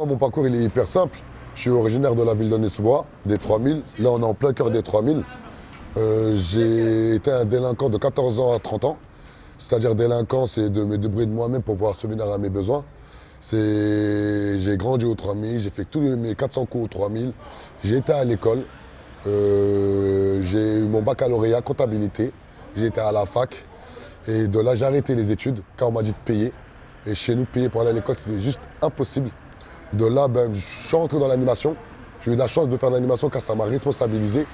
Mon parcours il est hyper simple. Je suis originaire de la ville d'Aulnay-sous-Bois, des 3000. Là, on est en plein cœur des 3000. J'ai été un délinquant de 14 ans à 30 ans. C'est-à-dire délinquant, c'est de me débrouiller de moi-même pour pouvoir subvenir à mes besoins. J'ai grandi aux 3000, j'ai fait tous mes 400 coups aux 3000. J'ai été à l'école. J'ai eu mon baccalauréat comptabilité. J'ai été à la fac. Et de là, j'ai arrêté les études quand on m'a dit de payer. Et chez nous, payer pour aller à l'école, c'était juste impossible. De là, je suis rentré dans l'animation. J'ai eu la chance de faire de l'animation car ça m'a responsabilisé.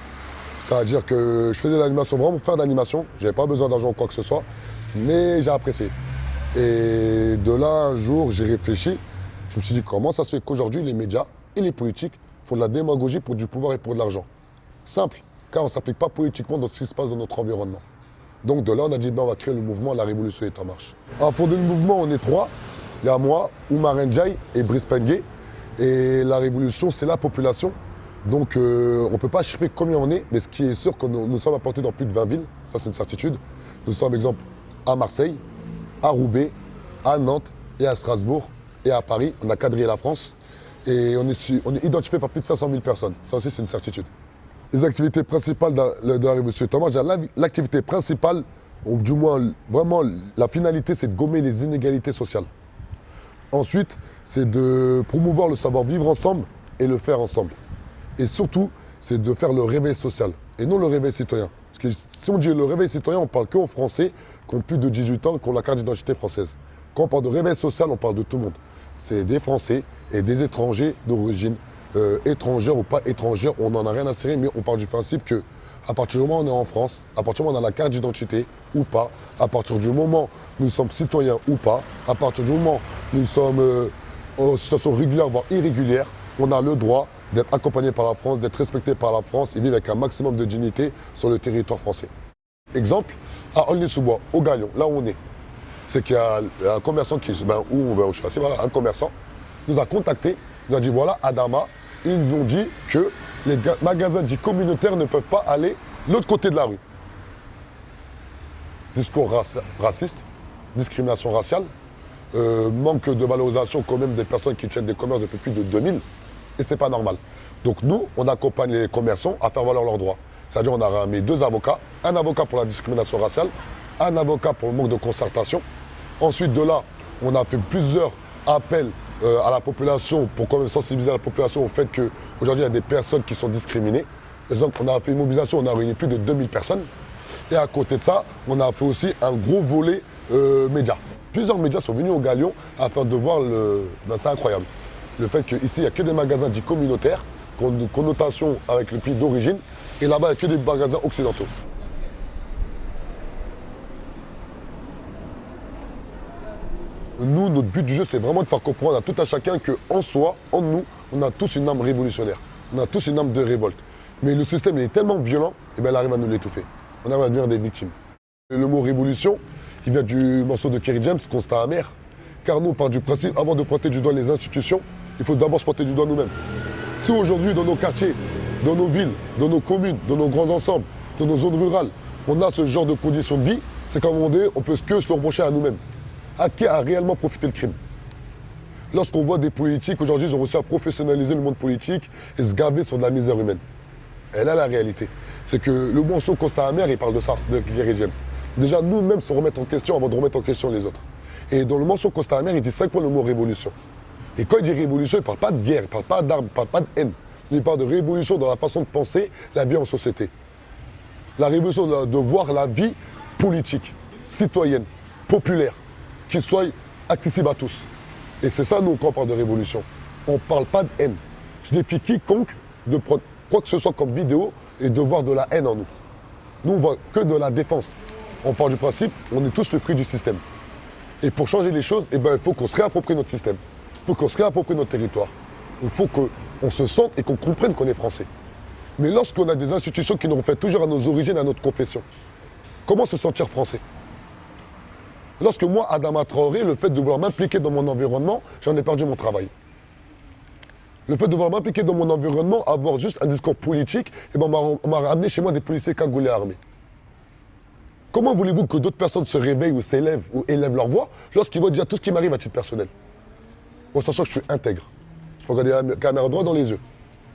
C'est-à-dire que je faisais de l'animation vraiment pour faire de l'animation. Je n'avais pas besoin d'argent ou quoi que ce soit, mais j'ai apprécié. Et de là, un jour, j'ai réfléchi. Je me suis dit, comment ça se fait qu'aujourd'hui, les médias et les politiques font de la démagogie pour du pouvoir et pour de l'argent? Simple, car on ne s'applique pas politiquement dans ce qui se passe dans notre environnement. Donc de là, on a dit, on va créer le mouvement La Révolution est en marche. À fonder le mouvement, on est trois. Il y a moi, Oumar Ndiaye et Brice Penguet. Et la révolution, c'est la population. Donc on ne peut pas chiffrer combien on est, mais ce qui est sûr, que nous sommes apportés dans plus de 20 villes, ça c'est une certitude. Nous sommes, exemple, à Marseille, à Roubaix, à Nantes et à Strasbourg et à Paris. On a quadrillé la France et on est identifié par plus de 500 000 personnes. Ça aussi, c'est une certitude. Les activités principales de la révolution, l'activité principale, ou du moins vraiment la finalité, c'est de gommer les inégalités sociales. Ensuite, c'est de promouvoir le savoir-vivre ensemble et le faire ensemble. Et surtout, c'est de faire le réveil social et non le réveil citoyen. Parce que si on dit le réveil citoyen, on parle qu'aux Français qui ont plus de 18 ans, qui ont la carte d'identité française. Quand on parle de réveil social, on parle de tout le monde. C'est des Français et des étrangers d'origine étrangère ou pas étrangère. On n'en a rien à cirer, mais on parle du principe que à partir du moment où on est en France, à partir du moment où on a la carte d'identité ou pas, à partir du moment où nous sommes citoyens ou pas, à partir du moment où nous sommes en situation régulière, voire irrégulière, on a le droit d'être accompagné par la France, d'être respecté par la France et vivre avec un maximum de dignité sur le territoire français. Exemple, à Aulnay-sous-Bois, au Galion, là où on est, c'est qu'il y a un commerçant qui, où je suis assis, voilà, un commerçant nous a contacté, nous a dit voilà, Adama, ils nous ont dit que les magasins dits communautaires ne peuvent pas aller de l'autre côté de la rue. Discours raciste, discrimination raciale, manque de valorisation quand même des personnes qui tiennent des commerces depuis plus de 2000. Et c'est pas normal. Donc nous, on accompagne les commerçants à faire valoir leurs droits. C'est-à-dire on a ramené 2 avocats, un avocat pour la discrimination raciale, un avocat pour le manque de concertation. Ensuite de là, on a fait plusieurs appels à la population pour quand même sensibiliser la population au fait qu'aujourd'hui il y a des personnes qui sont discriminées. Et donc on a fait une mobilisation, on a réuni plus de 2000 personnes. Et à côté de ça, on a fait aussi un gros volet médias. Plusieurs médias sont venus au Galion afin de voir c'est incroyable. Le fait qu'ici, il n'y a que des magasins dits communautaires, qui ont une connotation avec le pays d'origine, et là-bas, il n'y a que des magasins occidentaux. Nous, notre but du jeu, c'est vraiment de faire comprendre à tout un chacun qu'en soi, en nous, on a tous une âme révolutionnaire. On a tous une âme de révolte. Mais le système il est tellement violent, et il arrive à nous l'étouffer. On arrive à devenir des victimes. Et le mot révolution, il vient du morceau de Kerry James, Constat amer. Car nous, on part du principe, avant de pointer du doigt les institutions, il faut d'abord se pointer du doigt nous-mêmes. Si aujourd'hui, dans nos quartiers, dans nos villes, dans nos communes, dans nos grands ensembles, dans nos zones rurales, on a ce genre de conditions de vie, c'est qu'à un moment donné, on peut que se le reprocher à nous-mêmes. À qui a réellement profité le crime? Lorsqu'on voit des politiques, aujourd'hui, ils ont réussi à professionnaliser le monde politique et se gaver sur de la misère humaine. Et là, la réalité, c'est que le morceau Constat amer, il parle de ça, de Kerry James. Déjà, nous-mêmes se remettre en question avant de remettre en question les autres. Et dans le morceau Constat amer, il dit 5 fois le mot révolution. Et quand il dit révolution, il ne parle pas de guerre, il ne parle pas d'armes, il ne parle pas de haine. Il parle de révolution dans la façon de penser la vie en société. La révolution de voir la vie politique, citoyenne, populaire, qui soit accessible à tous. Et c'est ça, nous, quand on parle de révolution. On ne parle pas de haine. Je défie quiconque de prendre quoi que ce soit comme vidéo et de voir de la haine en nous. Nous, on ne voit que de la défense. On part du principe, on est tous le fruit du système. Et pour changer les choses, il faut qu'on se réapproprie notre système. Il faut qu'on se réapproprie notre territoire. Il faut qu'on se sente et qu'on comprenne qu'on est français. Mais lorsqu'on a des institutions qui nous reflètent toujours à nos origines, à notre confession, comment se sentir français? Lorsque moi, Adama Traoré, le fait de vouloir m'impliquer dans mon environnement, j'en ai perdu mon travail. Le fait de vouloir m'impliquer dans mon environnement, avoir juste un discours politique, on m'a ramené chez moi des policiers cagoulés armés. Comment voulez-vous que d'autres personnes se réveillent ou s'élèvent ou élèvent leur voix lorsqu'ils voient déjà tout ce qui m'arrive à titre personnel? En sachant que je suis intègre. Je Je peux regarder la caméra droit dans les yeux.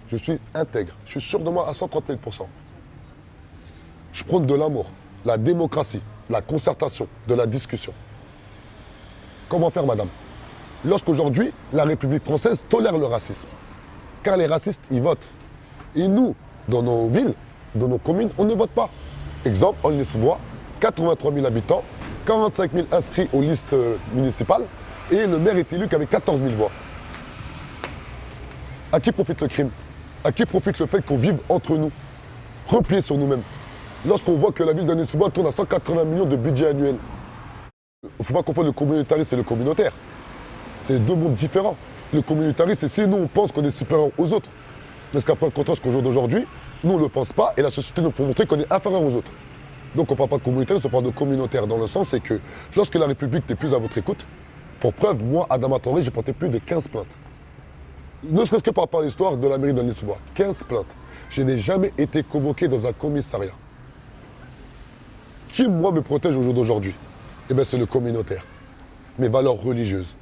Je suis intègre. Je suis sûr de moi à 130 000 %. Je prône de l'amour, la démocratie, la concertation, de la discussion. Comment faire, madame? Lorsqu'aujourd'hui, la République française tolère le racisme. Car les racistes, ils votent. Et nous, dans nos villes, dans nos communes, on ne vote pas. Exemple, Aulnay-sous-Bois, 83 000 habitants, 45 000 inscrits aux listes municipales, et le maire est élu qu'avec 14 000 voix. À qui profite le crime? À qui profite le fait qu'on vive entre nous, repliés sur nous-mêmes? Lorsqu'on voit que la ville d'Aulnay-sous-Bois tourne à 180 millions de budget annuel. Il ne faut pas confondre le communautariste et le communautaire. C'est deux mondes différents. Le communautariste, c'est si nous, on pense qu'on est supérieur aux autres. Mais ce qu'après le contraste qu'au jour d'aujourd'hui, nous, on ne le pense pas et la société nous faut montrer qu'on est inférieur aux autres. Donc on ne parle pas de communautariste, on parle de communautaire dans le sens c'est que lorsque la République n'est plus à votre écoute, pour preuve, moi, Adama Traoré, j'ai porté plus de 15 plaintes. Ne serait-ce que par rapport à l'histoire de la mairie d'Aulnay-sous-Bois. 15 plaintes. Je n'ai jamais été convoqué dans un commissariat. Qui, moi, me protège au jour d'aujourd'hui? Eh bien, c'est le communautaire. Mes valeurs religieuses,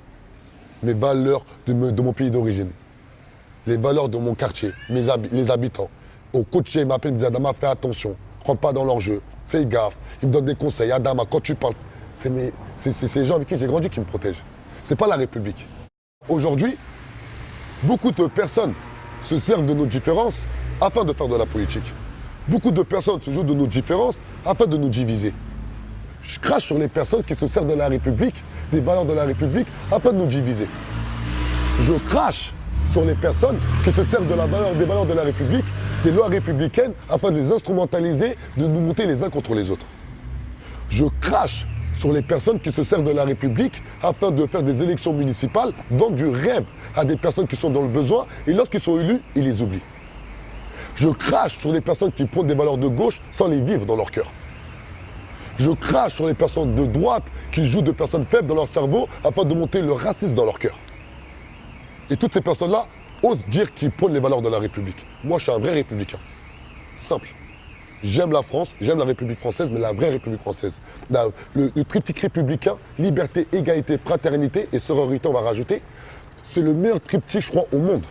mes valeurs de mon pays d'origine, les valeurs de mon quartier, les habitants. Au coaché, il m'appelle, il me dit Adama, fais attention, rentre pas dans leur jeu, fais gaffe. Il me donne des conseils. Adama, quand tu parles, c'est les gens avec qui j'ai grandi qui me protègent. C'est pas la République. Aujourd'hui, beaucoup de personnes se servent de nos différences afin de faire de la politique. Beaucoup de personnes se jouent de nos différences afin de nous diviser. Je crache sur les personnes qui se servent de la République, des valeurs de la République, afin de nous diviser. Je crache sur les personnes qui se servent des valeurs de la République, des lois républicaines, afin de les instrumentaliser, de nous monter les uns contre les autres. Je crache sur les personnes qui se servent de la République afin de faire des élections municipales, vendre du rêve à des personnes qui sont dans le besoin, et lorsqu'ils sont élus, ils les oublient. Je crache sur les personnes qui prônent des valeurs de gauche sans les vivre dans leur cœur. Je crache sur les personnes de droite qui jouent de personnes faibles dans leur cerveau afin de monter le racisme dans leur cœur. Et toutes ces personnes-là osent dire qu'ils prônent les valeurs de la République. Moi, je suis un vrai républicain. Simple. J'aime la France, j'aime la République française, mais la vraie République française. Le triptyque républicain, liberté, égalité, fraternité et sororité, on va rajouter, c'est le meilleur triptyque, je crois, au monde.